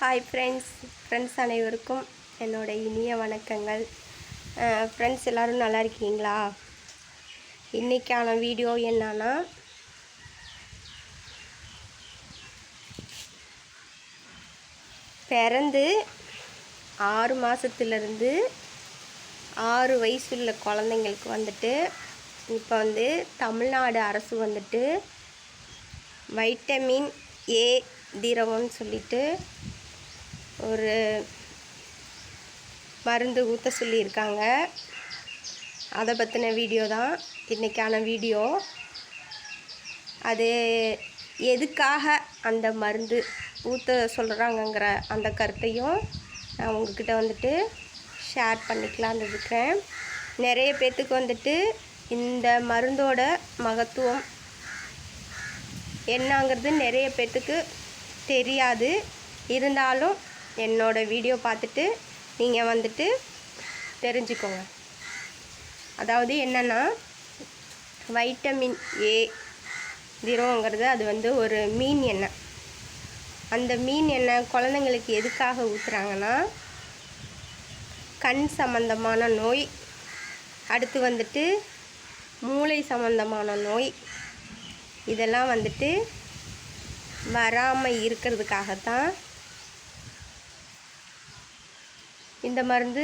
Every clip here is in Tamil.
ஹாய் ஃப்ரெண்ட்ஸ் அனைவருக்கும் என்னோட இனிய வணக்கங்கள். ஃப்ரெண்ட்ஸ் எல்லோரும் நல்லா இருக்கீங்களா? இன்றைக்கான வீடியோ என்னன்னா, பிறந்து 6 மாதத்துலேருந்து 6 வயசுள்ள குழந்தைங்களுக்கு வந்துட்டு இப்போ தமிழ்நாடு அரசு வந்துட்டு வைட்டமின் ஏ திரவம்னு சொல்லிட்டு ஒரு மருந்து ஊற்ற சொல்லியிருக்காங்க. அதை பற்றின வீடியோ தான் இன்றைக்கான வீடியோ. அது எதுக்காக அந்த மருந்து ஊற்ற சொல்கிறாங்கங்கிற அந்த கருத்தையும் நான் உங்ககிட்ட ஷேர் பண்ணிக்கலான்னு இருக்கிறேன். நிறைய பேர்த்துக்கு இந்த மருந்தோட மகத்துவம் என்னங்கிறது நிறைய பேர்த்துக்கு தெரியாது. இருந்தாலும் என்னோடய வீடியோ பார்த்துட்டு நீங்கள் தெரிஞ்சுக்கோங்க. அதாவது என்னென்னா, வைட்டமின் ஏ திரவங்கிறது அது ஒரு மீன் எண்ணெய். அந்த மீன் எண்ணெய் குழந்தைங்களுக்கு எதுக்காக ஊற்றுறாங்கன்னா, கண் சம்பந்தமான நோய், அடுத்து மூளை சம்பந்தமான நோய், இதெல்லாம் வராமல் இருக்கிறதுக்காகத்தான் இந்த மருந்து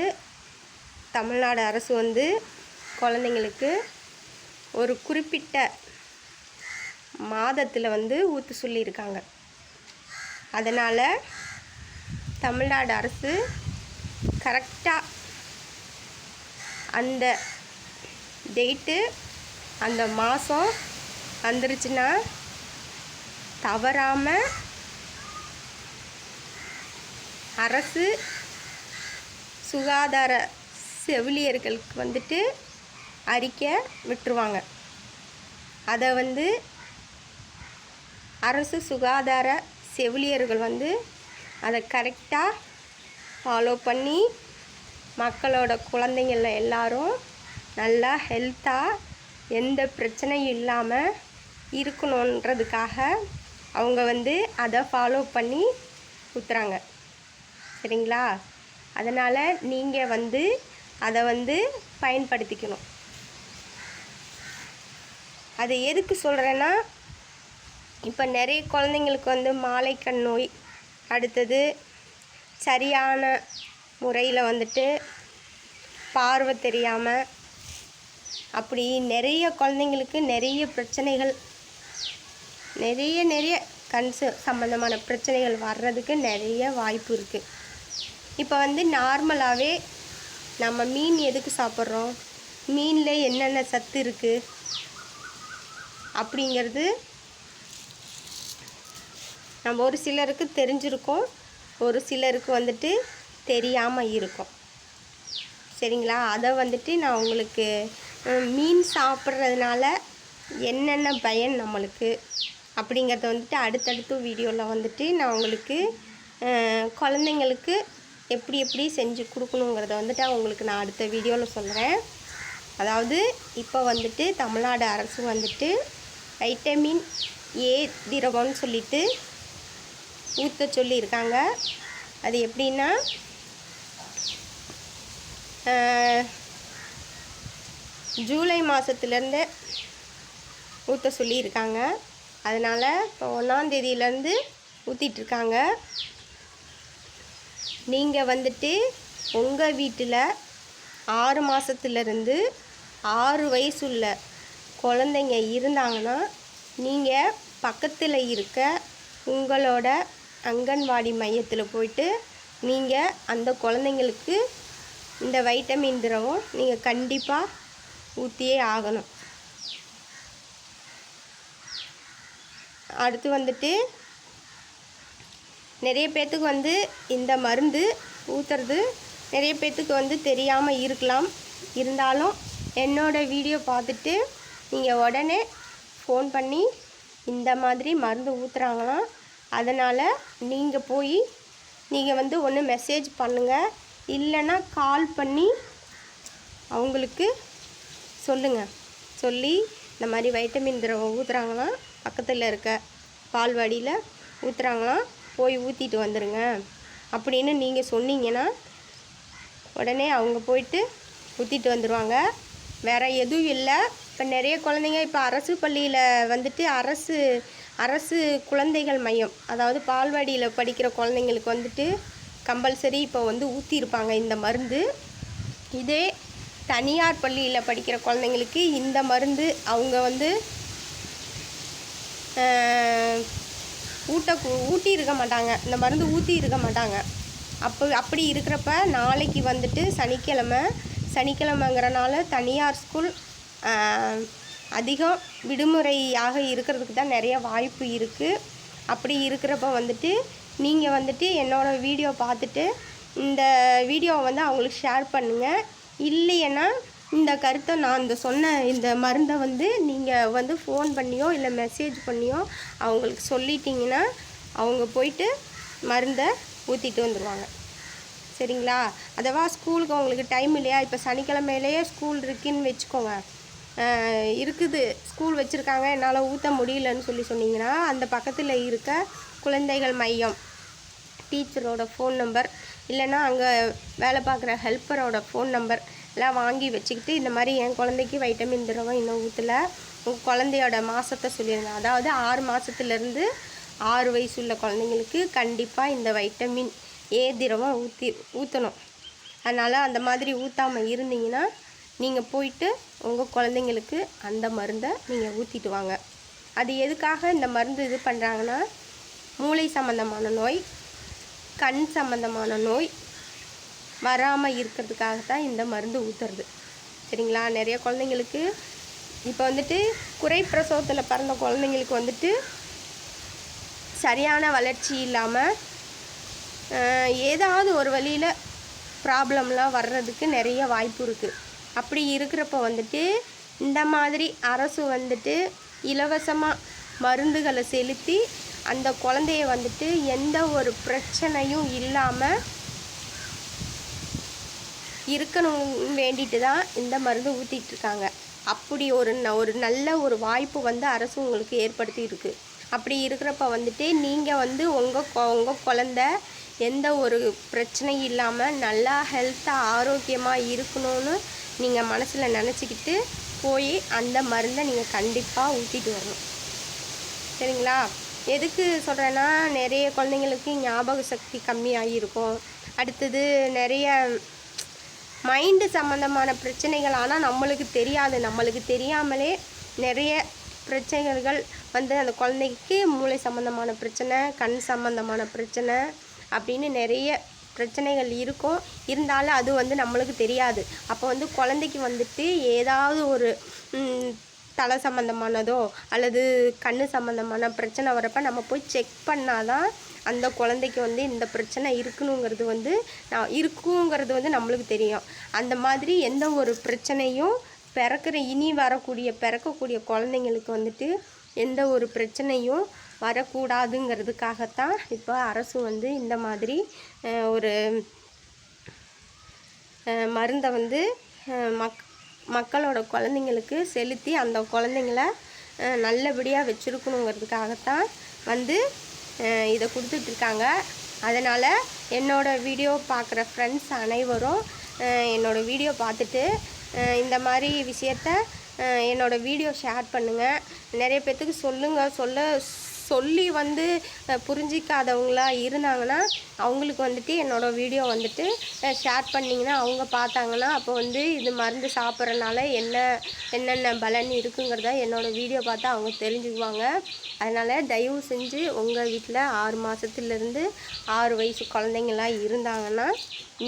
தமிழ்நாடு அரசு குழந்தைங்களுக்கு ஒரு குறிப்பிட்ட மாதத்தில் ஊற்ற சொல்லியிருக்காங்க. அதனால் தமிழ்நாடு அரசு கரெக்டாக அந்த டேட்டு அந்த மாதம் வந்துருச்சுன்னா தவறாமல் அரசு சுகாதார செவிலியர்களுக்கு அறிக்கை விட்டுருவாங்க. அதை அரசு சுகாதார செவிலியர்கள் அதை கரெக்டாக ஃபாலோ பண்ணி மக்களோட குழந்தைங்கள எல்லாரும் நல்லா ஹெல்த்தாக எந்த பிரச்சனையும் இல்லாமல் இருக்கணுன்றதுக்காக அவங்க அதை ஃபாலோ பண்ணி ஊற்றுறாங்க. சரிங்களா? அதனால் நீங்கள் அதை பயன்படுத்திக்கணும். அது எதுக்கு சொல்கிறேன்னா, இப்போ நிறைய குழந்தைங்களுக்கு மாலைக்கண் நோய், அடுத்தது சரியான முறையில் பார்வை தெரியாமல், அப்படி நிறைய குழந்தைங்களுக்கு நிறைய பிரச்சனைகள், நிறைய கண் சம்பந்தமான பிரச்சனைகள் வர்றதுக்கு நிறைய வாய்ப்பு இருக்குது. இப்போ நார்மலாகவே நம்ம மீன் எதுக்கு சாப்பிட்றோம், மீனில் என்னென்ன சத்து இருக்குது அப்படிங்கிறது நம்ம ஒரு சிலருக்கு தெரிஞ்சிருக்கோம், ஒரு சிலருக்கு தெரியாமல் இருக்கும். சரிங்களா? அதை நான் உங்களுக்கு மீன் சாப்பிட்றதுனால என்னென்ன பயன் நம்மளுக்கு அப்படிங்கிறத அடுத்தடுத்த வீடியோவில் நான் உங்களுக்கு குழந்தைங்களுக்கு எப்படி செஞ்சு கொடுக்கணுங்கிறத உங்களுக்கு நான் அடுத்த வீடியோவில் சொல்கிறேன். அதாவது இப்போ தமிழ்நாடு அரசு வைட்டமின் ஏ திரவம்னு சொல்லிட்டு ஊற்ற சொல்லியிருக்காங்க. அது எப்படின்னா, ஜூலை மாதத்துலேருந்து ஊற்ற சொல்லியிருக்காங்க. அதனால் இப்போ 1ஆம் தேதியிலேருந்து ஊற்றிட்டுருக்காங்க. நீங்கள் உங்கள் வீட்டில் 6 மாதத்துலேருந்து 6 வயசுள்ள குழந்தைங்க இருந்தாங்கன்னா, நீங்கள் பக்கத்தில் இருக்க உங்களோட அங்கன்வாடி மையத்தில் போயிட்டு நீங்கள் அந்த குழந்தைங்களுக்கு இந்த வைட்டமின் திரவம் நீங்கள் கண்டிப்பாக ஊற்றியே ஆகணும். அடுத்து நிறைய பேர்த்துக்கு இந்த மருந்து ஊற்றுறது நிறைய பேர்த்துக்கு தெரியாமல் இருக்கலாம். இருந்தாலும் என்னோடய வீடியோ பார்த்துட்டு நீங்கள் உடனே ஃபோன் பண்ணி இந்த மாதிரி மருந்து ஊற்றுறாங்கன்னா, அதனால் நீங்கள் போய் நீங்கள் ஒன்று மெசேஜ் பண்ணுங்கள், இல்லைன்னா கால் பண்ணி அவங்களுக்கு சொல்லுங்கள். சொல்லி இந்த மாதிரி வைட்டமின் திரவம் ஊற்றுறாங்கன்னா, பக்கத்தில் இருக்க பால்வாடியில் ஊற்றுறாங்கன்னா போய் ஊற்றிட்டு வந்துடுங்க அப்படின்னு நீங்கள் சொன்னீங்கன்னா உடனே அவங்க போயிட்டு ஊற்றிட்டு வந்துடுவாங்க. வேறு எதுவும் இல்லை. இப்போ நிறைய குழந்தைங்க இப்போ அரசு பள்ளியில் வந்துட்டு அரசு குழந்தைகள் மையம், அதாவது பால்வாடியில் படிக்கிற குழந்தைங்களுக்கு வந்துட்டு கம்பல்சரி இப்போ வந்து ஊற்றிருப்பாங்க இந்த மருந்து. இதே தனியார் பள்ளியில் படிக்கிற குழந்தைங்களுக்கு இந்த மருந்து அவங்க வந்து ஊட்டி இருக்க மாட்டாங்க, இந்த மருந்து ஊற்றி இருக்க மாட்டாங்க. அப்படி இருக்கிறப்ப நாளைக்கு வந்துட்டு சனிக்கிழமைங்கிறனால தனியார் ஸ்கூல் அதிகம் விடுமுறையாக இருக்கிறதுக்கு தான் நிறைய வாய்ப்பு இருக்குது. அப்படி இருக்கிறப்ப வந்துட்டு நீங்கள் வந்துட்டு என்னோடய வீடியோ பார்த்துட்டு இந்த வீடியோவை வந்து அவங்களுக்கு ஷேர் பண்ணுங்கள். இல்லைன்னா இந்த கருத்தை நான் சொன்ன இந்த மருந்தை வந்து நீங்கள் வந்து ஃபோன் பண்ணியோ இல்லை மெசேஜ் பண்ணியோ அவங்களுக்கு சொல்லிட்டீங்கன்னா அவங்க போயிட்டு மருந்தை ஊற்றிட்டு வந்துடுவாங்க. சரிங்களா? அதுவா ஸ்கூலுக்கு அவங்களுக்கு டைம் இல்லையா, இப்போ சனிக்கிழமையிலேயே ஸ்கூல் இருக்குன்னு வச்சுக்கோங்க, இருக்குது ஸ்கூல் வச்சுருக்காங்க, என்னால் ஊற்ற முடியலன்னு சொன்னீங்கன்னா அந்த பக்கத்தில் இருக்க குழந்தைகள் மையம் டீச்சரோட ஃபோன் நம்பர் இல்லைன்னா அங்கே வேலை பார்க்குற ஹெல்ப்பரோட ஃபோன் நம்பர் எல்லாம் வாங்கி வச்சுக்கிட்டு இந்த மாதிரி என் குழந்தைக்கு வைட்டமின் திரவம் இன்னும் ஊற்றலை, உங்கள் குழந்தையோட மாதத்தை சொல்லிடுங்க. அதாவது 6 மாதத்துலேருந்து 6 வயசு உள்ள குழந்தைங்களுக்கு கண்டிப்பாக இந்த வைட்டமின் ஏ திரவம் ஊற்றணும். அதனால் அந்த மாதிரி ஊற்றாமல் இருந்தீங்கன்னா நீங்கள் போயிட்டு உங்கள் குழந்தைங்களுக்கு அந்த மருந்தை நீங்கள் ஊற்றிட்டு வாங்க. அது எதுக்காக இந்த மருந்து இது பண்ணுறாங்கன்னா, மூளை சம்மந்தமான நோய், கண் சம்மந்தமான நோய் வராமல் இருக்கிறதுக்காகத்தான் இந்த மருந்து ஊற்றுறது. சரிங்களா? நிறைய குழந்தைங்களுக்கு இப்போ வந்துட்டு குறை பிரசவத்தில் பிறந்த குழந்தைங்களுக்கு வந்துட்டு சரியான வளர்ச்சி இல்லாமல் ஏதாவது ஒரு வழியில் ப்ராப்ளம்லாம் வர்றதுக்கு நிறைய வாய்ப்பு இருக்குது. அப்படி இருக்கிறப்ப வந்துட்டு இந்த மாதிரி அரசு வந்துட்டு இலவசமாக மருந்துகளை செலுத்தி அந்த குழந்தைய வந்துட்டு எந்த ஒரு பிரச்சனையும் இல்லாமல் இருக்கணும் வேண்டிட்டு தான் இந்த மருந்து ஊற்றிட்டுருக்காங்க. அப்படி ஒரு நல்ல ஒரு வாய்ப்பு வந்து அரசு உங்களுக்கு ஏற்படுத்தி இருக்குது. அப்படி இருக்கிறப்ப வந்துட்டு நீங்கள் வந்து உங்கள் குழந்த எந்த ஒரு பிரச்சனையும் இல்லாமல் நல்லா ஹெல்த்தாக ஆரோக்கியமாக இருக்கணும்னு நீங்கள் மனசில் நினச்சிக்கிட்டு போய் அந்த மருந்தை நீங்கள் கண்டிப்பாக ஊற்றிட்டு வரணும். சரிங்களா? எதுக்கு சொல்கிறேன்னா, நிறைய குழந்தைங்களுக்கு ஞாபக சக்தி கம்மியாகி இருக்கும். அடுத்தது நிறைய மைண்டு சம்மந்தமான பிரச்சனைகள், ஆனால் நம்மளுக்கு தெரியாது. நம்மளுக்கு தெரியாமலே நிறைய பிரச்சனைகள் வந்து அந்த குழந்தைக்கு மூளை சம்மந்தமான பிரச்சனை, கண் சம்மந்தமான பிரச்சனை அப்படின்னு நிறைய பிரச்சனைகள் இருக்கும். இருந்தாலும் அது வந்து நம்மளுக்கு தெரியாது. அப்போ வந்து குழந்தைக்கு வந்துட்டு ஏதாவது ஒரு தலை சம்மந்தமானதோ அல்லது கண் சம்மந்தமான பிரச்சனை வரப்போ நம்ம போய் செக் பண்ணால் தான் அந்த குழந்தைக்கு வந்து இந்த பிரச்சனை இருக்குங்கிறது வந்து நம்மளுக்கு தெரியும். அந்த மாதிரி எந்த ஒரு பிரச்சனையும் பிறக்கக்கூடிய குழந்தைங்களுக்கு வந்துட்டு எந்த ஒரு பிரச்சனையும் வரக்கூடாதுங்கிறதுக்காகத்தான் இப்போ அரசு வந்து இந்த மாதிரி ஒரு மருந்தை வந்து மக்களோட குழந்தைங்களுக்கு செலுத்தி அந்த குழந்தைங்கள நல்லபடியாக வச்சுருக்கணுங்கிறதுக்காகத்தான் வந்து இதை கொடுத்துட்ருக்காங்க. அதனால் என்னோடய வீடியோ பார்க்குற ஃப்ரெண்ட்ஸ் அனைவரும் என்னோடய வீடியோ பார்த்துட்டு இந்த மாதிரி விஷயத்த என்னோடய வீடியோ ஷேர் பண்ணுங்கள். நிறைய பேர்த்துக்கு சொல்லி வந்து புரிஞ்சிக்காதவங்களா இருந்தாங்கன்னா அவங்களுக்கு வந்துட்டு என்னோடய வீடியோ வந்துட்டு ஷேர் பண்ணிங்கன்னா அவங்க பார்த்தாங்கன்னா அப்போ வந்து இது மருந்து சாப்பிட்றனால என்னென்ன பலன் இருக்குங்கிறத என்னோடய வீடியோ பார்த்தா அவங்க தெரிஞ்சுக்குவாங்க. அதனால் தயவு செஞ்சு உங்கள் வீட்டில் 6 மாதத்துலேருந்து 6 வயசு குழந்தைங்களாம் இருந்தாங்கன்னா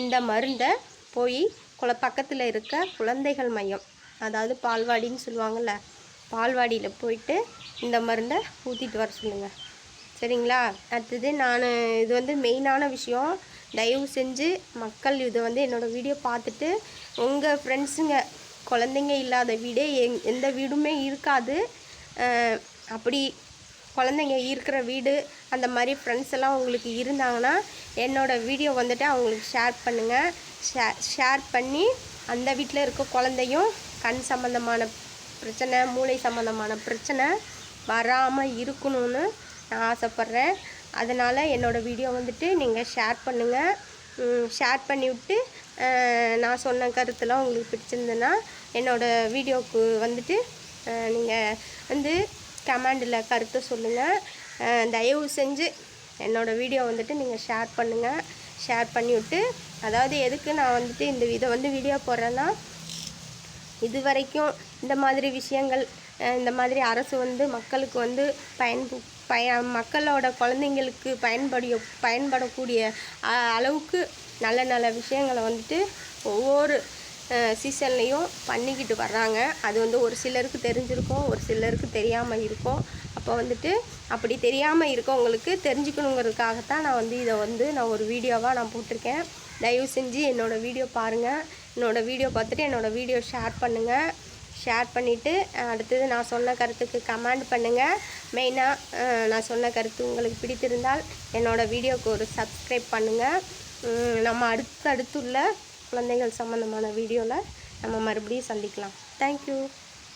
இந்த மருந்தை போய் பக்கத்தில் இருக்க குழந்தைகள் மையம், அதாவது பால்வாடின்னு சொல்லுவாங்கள்ல, பால்வாடியில் போயிட்டு இந்த மருந்தை ஊற்றிட்டு வர சொல்லுங்கள். சரிங்களா? அடுத்தது இது வந்து மெயினான விஷயம். தயவு செஞ்சு மக்கள் இதை வந்து என்னோடய வீடியோ பார்த்துட்டு உங்கள் ஃப்ரெண்ட்ஸுங்க குழந்தைங்க இல்லாத வீடே எந்த வீடுமே இருக்காது. அப்படி குழந்தைங்க இருக்கிற வீடு அந்த மாதிரி ஃப்ரெண்ட்ஸ் எல்லாம் உங்களுக்கு இருந்தாங்கன்னா என்னோடய வீடியோ வந்துட்டு அவங்களுக்கு ஷேர் பண்ணுங்கள். ஷேர் பண்ணி அந்த வீட்டில் இருக்க குழந்தையும் கண் சம்மந்தமான பிரச்சனை, மூளை சம்மந்தமான பிரச்சனை வராமல் இருக்கணும்னு நான் ஆசைப்பட்றேன். அதனால் என்னோடய வீடியோ வந்துட்டு நீங்கள் ஷேர் பண்ணுங்கள். ஷேர் பண்ணிவிட்டு நான் சொன்ன கருத்துலாம் உங்களுக்கு பிடிச்சிருந்ததுன்னா என்னோடய வீடியோவுக்கு வந்துட்டு நீங்கள் வந்து கமெண்டில் கருத்தை சொல்லுங்கள். தயவு செஞ்சு என்னோடய வீடியோ வந்துட்டு நீங்கள் ஷேர் பண்ணுங்கள். ஷேர் பண்ணிவிட்டு, அதாவது எதுக்கு நான் வந்துட்டு இதை வந்து வீடியோ போடுறேன்னா, இது வரைக்கும் இந்த மாதிரி விஷயங்கள், இந்த மாதிரி அரசு வந்து மக்களுக்கு வந்து மக்களோட குழந்தைங்களுக்கு பயன்படக்கூடிய அளவுக்கு நல்ல நல்ல விஷயங்களை வந்துட்டு ஒவ்வொரு சீசன்லேயும் பண்ணிக்கிட்டு வர்றாங்க. அது வந்து ஒரு சிலருக்கு தெரிஞ்சிருக்கும், ஒரு சிலருக்கு தெரியாமல் இருக்கும். அப்போ வந்துட்டு அப்படி தெரியாமல் இருக்கவங்களுக்கு தெரிஞ்சுக்கணுங்கிறதுக்காகத்தான் நான் வந்து இதை வந்து நான் ஒரு வீடியோவாக நான் போட்டிருக்கேன். தயவு செஞ்சு என்னோடய வீடியோ பாருங்கள். என்னோடய வீடியோ பார்த்துட்டு என்னோடய வீடியோ ஷேர் பண்ணுங்கள். ஷேர் பண்ணிவிட்டு அடுத்தது நான் சொன்ன கருத்துக்கு கமெண்ட் பண்ணுங்கள். மெயினாக நான் சொன்ன கருத்து உங்களுக்கு பிடித்திருந்தால் என்னோடய வீடியோவுக்கு ஒரு சப்ஸ்கிரைப் பண்ணுங்கள். நம்ம அடுத்துள்ள குழந்தைகள் சம்மந்தமான வீடியோவில் நம்ம மறுபடியும் சந்திக்கலாம். தேங்க்யூ.